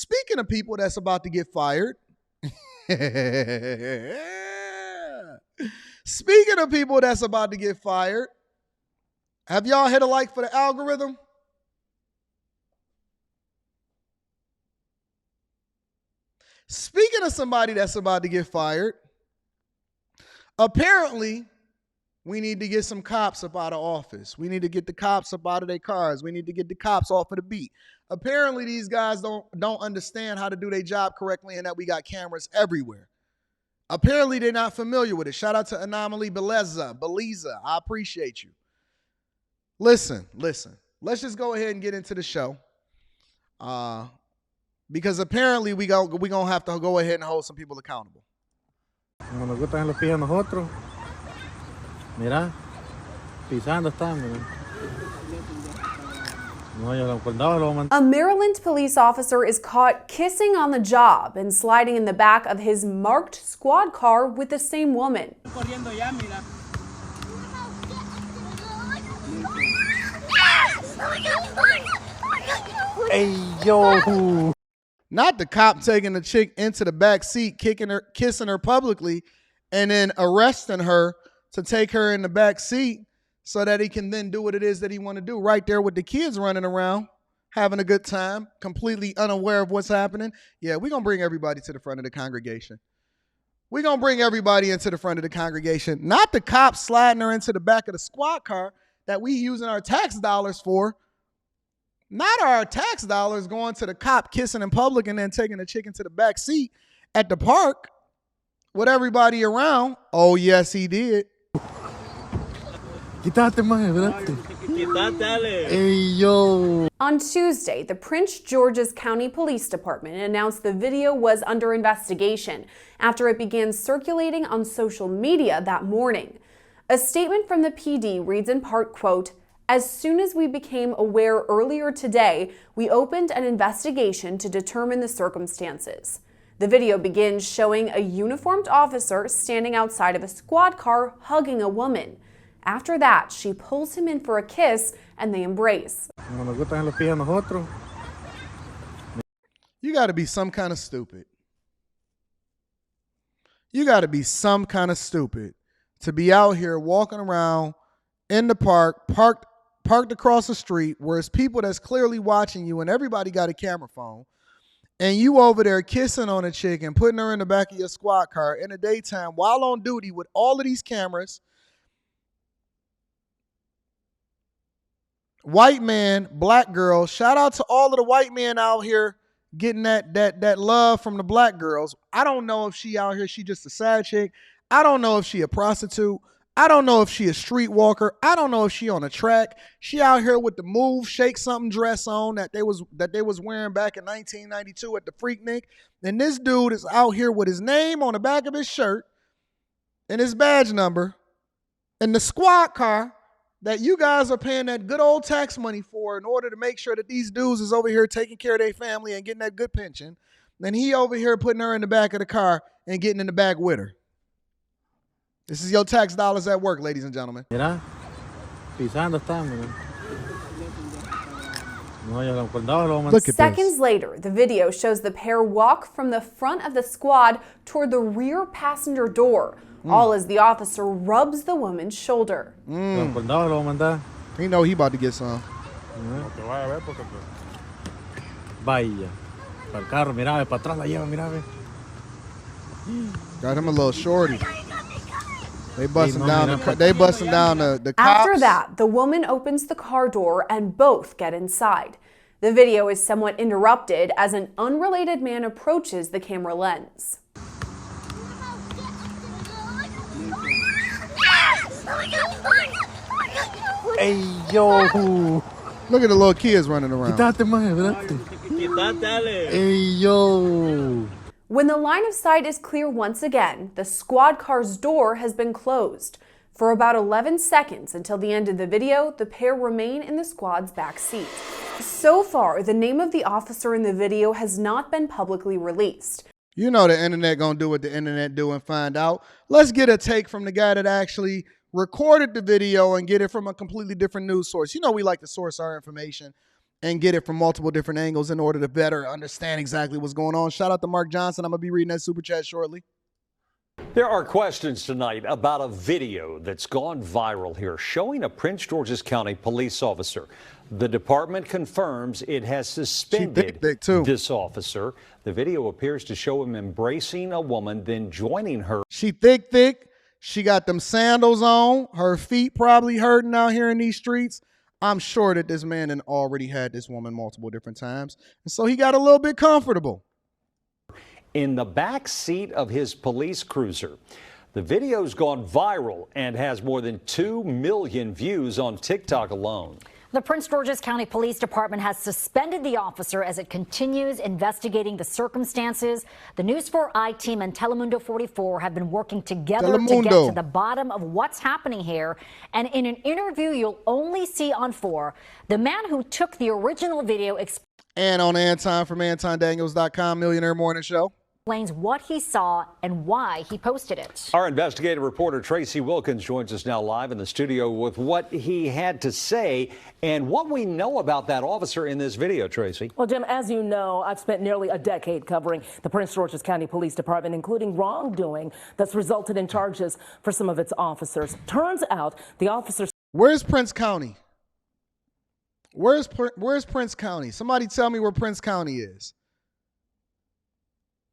Speaking of people that's about to get fired, speaking of people that's about to get fired, have y'all hit a like for the algorithm? Speaking of somebody that's about to get fired, apparently we need to get some cops up out of office. We need to get the cops up out of their cars. We need to get the cops off of the beat. Apparently these guys don't understand how to do their job correctly and that we got cameras everywhere. Apparently they're not familiar with it. Shout out to Anomaly Beliza. I appreciate you. Listen. Let's just go ahead and get into the show. Because apparently we gonna have to go ahead and hold some people accountable. Como nos gustan los pies a nosotros. Mira, pisando están, mira. A Maryland police officer is caught kissing on the job and sliding in the back of his marked squad car with the same woman. Hey, yo. Not the cop taking the chick into the back seat, kissing her publicly, and then arresting her to take her in the back seat so that he can then do what it is that he want to do right there with the kids running around, having a good time, completely unaware of what's happening. Yeah, we're going to bring everybody to the front of the congregation. We're going to bring everybody into the front of the congregation. Not the cops sliding her into the back of the squad car that we using our tax dollars for. Not our tax dollars going to the cop kissing in public and then taking the chick into the back seat at the park with everybody around. Oh, yes, he did. Hey, yo. On Tuesday, the Prince George's County Police Department announced the video was under investigation after it began circulating on social media that morning. A statement from the PD reads in part, quote, "As soon as we became aware earlier today, we opened an investigation to determine the circumstances." The video begins showing a uniformed officer standing outside of a squad car hugging a woman. After that, she pulls him in for a kiss and they embrace. You got to be some kind of stupid. You got to be some kind of stupid to be out here walking around in the park, parked across the street, where it's people that's clearly watching you and everybody got a camera phone, and you over there kissing on a chick and putting her in the back of your squad car in the daytime while on duty with all of these cameras. White man, black girl. Shout out to all of the white men out here getting that love from the black girls. I don't know if she out here, she just a side chick. I don't know if she a prostitute. I don't know if she a streetwalker. I don't know if she on a track. She out here with the Move Shake Something dress on that they was wearing back in 1992 at the Freaknik. And this dude is out here with his name on the back of his shirt and his badge number in the squad car that you guys are paying that good old tax money for in order to make sure that these dudes is over here taking care of their family and getting that good pension. Then he over here putting her in the back of the car and getting in the back with her. This is your tax dollars at work, ladies and gentlemen. Mira, pisando están, mira. Look at Seconds this. later, the video shows the pair walk from the front of the squad toward the rear passenger door, all as the officer rubs the woman's shoulder. He know he about to get some. Vaya. Para el carro, mira, para atrás la lleva, mira. Got him a little shorty. They busting down the cops. After that, the woman opens the car door and both get inside. The video is somewhat interrupted as an unrelated man approaches the camera lens. Hey, yo. Look at the little kids running around. Hey, yo. When the line of sight is clear once again, the squad car's door has been closed. For about 11 seconds until the end of the video, the pair remain in the squad's back seat. So far, the name of the officer in the video has not been publicly released. You know the internet gonna do what the internet do and find out. Let's get a take from the guy that actually recorded the video and get it from a completely different news source. You know we like to source our information and get it from multiple different angles in order to better understand exactly what's going on. Shout out to Mark Johnson. I'm going to be reading that super chat shortly. There are questions tonight about a video that's gone viral here showing a Prince George's County police officer. The department confirms it has suspended this officer. The video appears to show him embracing a woman, then joining her. She thick. She got them sandals on. Her feet probably hurting out here in these streets. I'm sure that this man had already had this woman multiple different times. And so he got a little bit comfortable. In the back seat of his police cruiser. The video's gone viral and has more than 2 million views on TikTok alone. The Prince George's County Police Department has suspended the officer as it continues investigating the circumstances. The News 4i team and Telemundo 44 have been working together to get to the bottom of what's happening here. And in an interview you'll only see on 4, the man who took the original video and on Anton from AntonDaniels.com, Millionaire Morning Show, explains what he saw and why he posted it. Our investigative reporter Tracy Wilkins joins us now live in the studio with what he had to say and what we know about that officer in this video, Tracy. Well, Jim, as you know, I've spent nearly a decade covering the Prince George's County Police Department, including wrongdoing that's resulted in charges for some of its officers. Turns out the officers... Where's Prince County? Where's Prince County? Somebody tell me where Prince County is.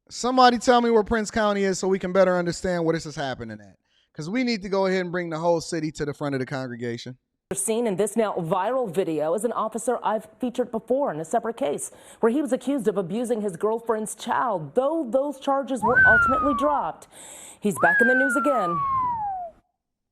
Somebody tell me where Prince County is so we can better understand where this is happening at. Because we need to go ahead and bring the whole city to the front of the congregation. Seen in this now viral video is an officer I've featured before in a separate case where he was accused of abusing his girlfriend's child, though those charges were ultimately dropped. He's back in the news again.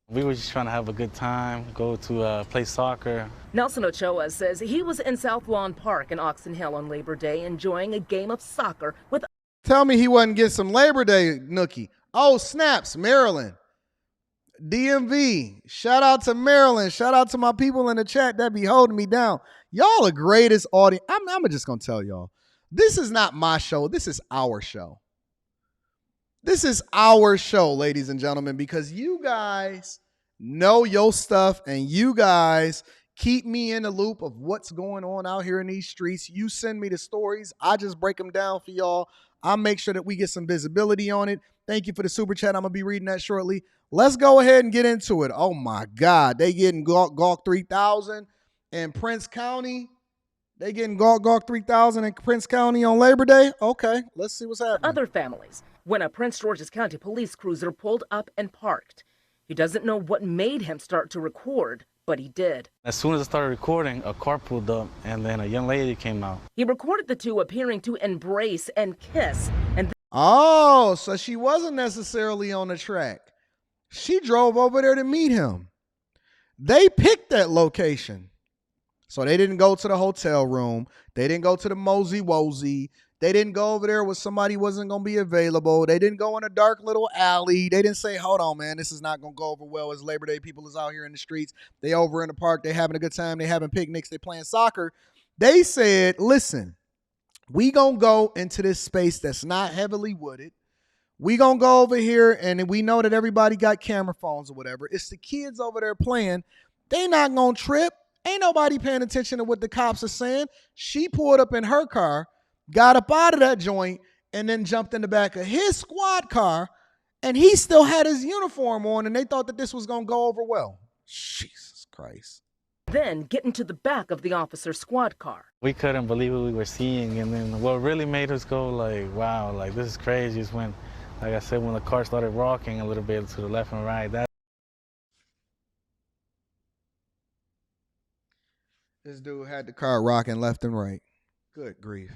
We were just trying to have a good time, go to play soccer. Nelson Ochoa says he was in South Lawn Park in Oxon Hill on Labor Day enjoying a game of soccer with... Tell me he wasn't getting some Labor Day nookie. Oh, snaps, Maryland. DMV. Shout out to Maryland. Shout out to my people in the chat that be holding me down. Y'all the greatest audience. I'm just going to tell y'all. This is not my show. This is our show. This is our show, ladies and gentlemen, because you guys know your stuff and you guys keep me in the loop of what's going on out here in these streets. You send me the stories. I just break them down for y'all. I'll make sure that we get some visibility on it. Thank you for the super chat. I'm going to be reading that shortly. Let's go ahead and get into it. Oh, my God. They getting Gawk 3000 in Prince County. They getting Gawk 3000 in Prince County on Labor Day. Okay, let's see what's happening. Other families when a Prince George's County police cruiser pulled up and parked. He doesn't know what made him start to record, but he did. As soon as I started recording, a car pulled up and then a young lady came out. He recorded the two appearing to embrace and kiss. And oh, so she wasn't necessarily on the track. She drove over there to meet him. They picked that location. So they didn't go to the hotel room. They didn't go to the Mosey Wozy. They didn't go over there where somebody wasn't going to be available. They didn't go in a dark little alley. They didn't say, hold on, man, this is not going to go over well as Labor Day people is out here in the streets. They over in the park. They having a good time. They having picnics. They playing soccer. They said, listen, we going to go into this space that's not heavily wooded. We going to go over here, and we know that everybody got camera phones or whatever. It's the kids over there playing. They not going to trip. Ain't nobody paying attention to what the cops are saying. She pulled up in her car, got up out of that joint, and then jumped in the back of his squad car, and he still had his uniform on, and they thought that this was going to go over well. Jesus Christ. Then get into the back of the officer's squad car. We couldn't believe what we were seeing, and then what really made us go like, wow, like this is crazy is when, like I said, when the car started rocking a little bit to the left and right. This dude had the car rocking left and right. Good grief.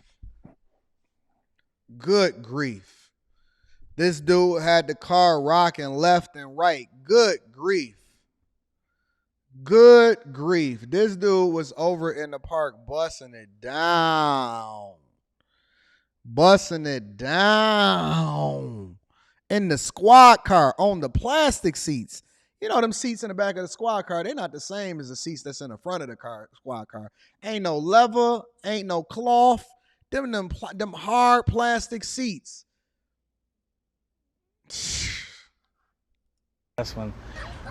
Good grief. This dude had the car rocking left and right. Good grief. Good grief. This dude was over in the park bussing it down. Bussing it down. In the squad car on the plastic seats. You know them seats in the back of the squad car, they're not the same as the seats that's in the front of the squad car. Ain't no leather, ain't no cloth. Them hard plastic seats. That's when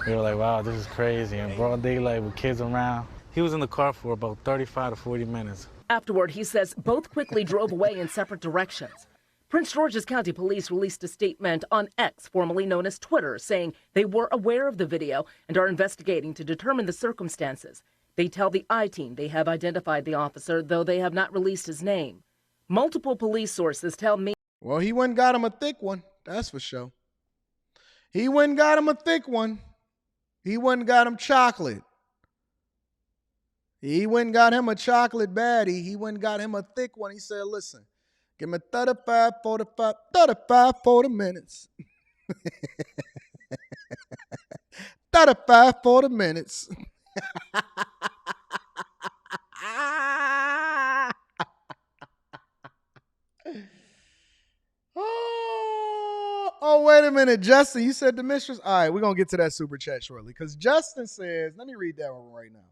we were like, wow, this is crazy. And broad daylight with kids around. He was in the car for about 35 to 40 minutes. Afterward, he says both quickly drove away in separate directions. Prince George's County Police released a statement on X, formerly known as Twitter, saying they were aware of the video and are investigating to determine the circumstances. They tell the I-Team they have identified the officer, though they have not released his name. Multiple police sources tell me. Well, he went and got him a thick one. That's for sure. He went and got him a thick one. He went and got him chocolate. He went and got him a chocolate baddie. He went and got him a thick one. He said, listen, give me 35, 40 minutes. 35, 40 minutes. Oh, wait a minute, Justin. You said the mistress. All right, we're going to get to that super chat shortly because Justin says, let me read that one right now.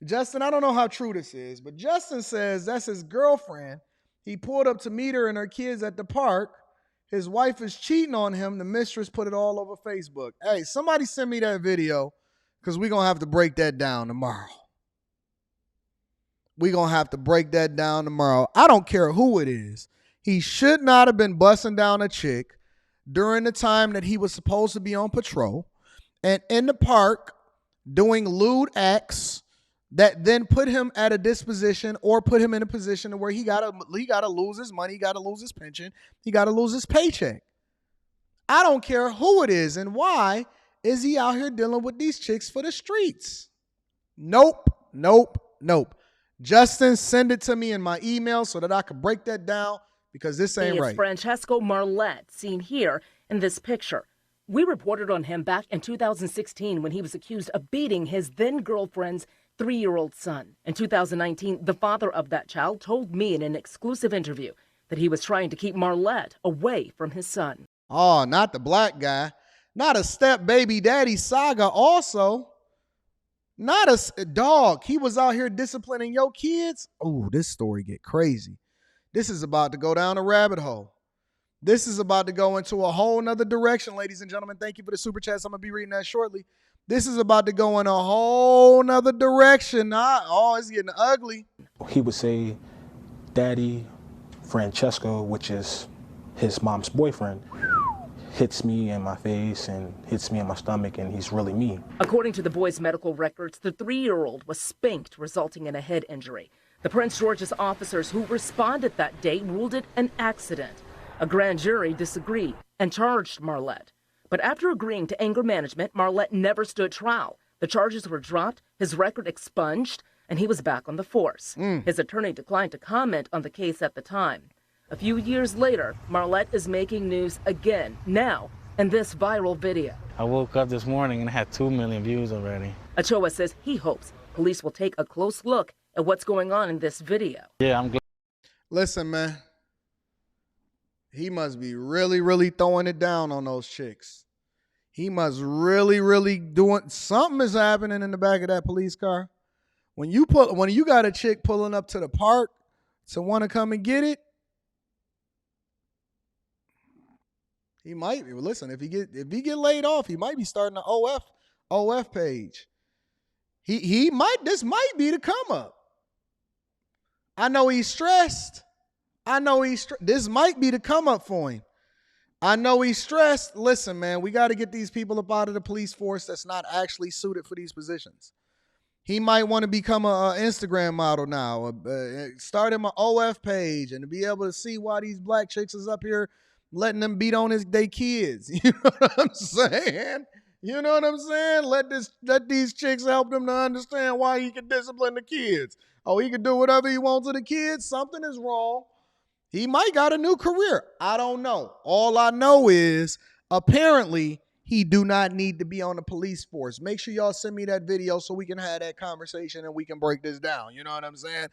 Justin, I don't know how true this is, but Justin says that's his girlfriend. He pulled up to meet her and her kids at the park. His wife is cheating on him. The mistress put it all over Facebook. Hey, somebody send me that video because we're going to have to break that down tomorrow. We're going to have to break that down tomorrow. I don't care who it is. He should not have been busting down a chick during the time that he was supposed to be on patrol and in the park doing lewd acts that then put him at a disposition or put him in a position where he gotta lose his money, he gotta lose his pension, he gotta lose his paycheck. I don't care who it is and why is he out here dealing with these chicks for the streets. Nope. Justin, send it to me in my email so that I can break that down because this ain't right. Francesco Marlette, seen here in this picture. We reported on him back in 2016 when he was accused of beating his then girlfriend's 3-year-old son. In 2019, the father of that child told me in an exclusive interview that he was trying to keep Marlette away from his son. Oh, not the black guy. Not a step baby daddy saga also. Not a dog. He was out here disciplining your kids. Oh, this story get crazy. This is about to go down a rabbit hole. This is about to go into a whole nother direction, ladies and gentlemen. Thank you for the super chats. I'm going to be reading that shortly. This is about to go in a whole nother direction. It's getting ugly. He would say, Daddy Francesco, which is his mom's boyfriend, hits me in my face and hits me in my stomach, and he's really mean. According to the boy's medical records, the 3-year-old was spanked, resulting in a head injury. The Prince George's officers who responded that day ruled it an accident. A grand jury disagreed and charged Marlette. But after agreeing to anger management, Marlette never stood trial. The charges were dropped, his record expunged, and he was back on the force. His attorney declined to comment on the case at the time. A few years later, Marlette is making news again, now, in this viral video. I woke up this morning and it had 2 million views already. Ochoa says he hopes police will take a close look at what's going on in this video. Yeah, I'm glad. Listen, man. He must be really, really throwing it down on those chicks. He must really, really doing something is happening in the back of that police car. When you got a chick pulling up to the park to want to come and get it, he might listen. If he get laid off, he might be starting an OF page. This might be the come up. I know he's stressed. This might be the come up for him. I know he's stressed. Listen, man, we got to get these people up out of the police force that's not actually suited for these positions. He might want to become an Instagram model now, start him an OF page and to be able to see why these black chicks is up here letting them beat on their kids. You know what I'm saying? Let these chicks help them to understand why he can discipline the kids. Oh, he can do whatever he wants to the kids. Something is wrong. He might got a new career. I don't know. All I know is apparently he do not need to be on the police force. Make sure y'all send me that video so we can have that conversation and we can break this down. You know what I'm saying?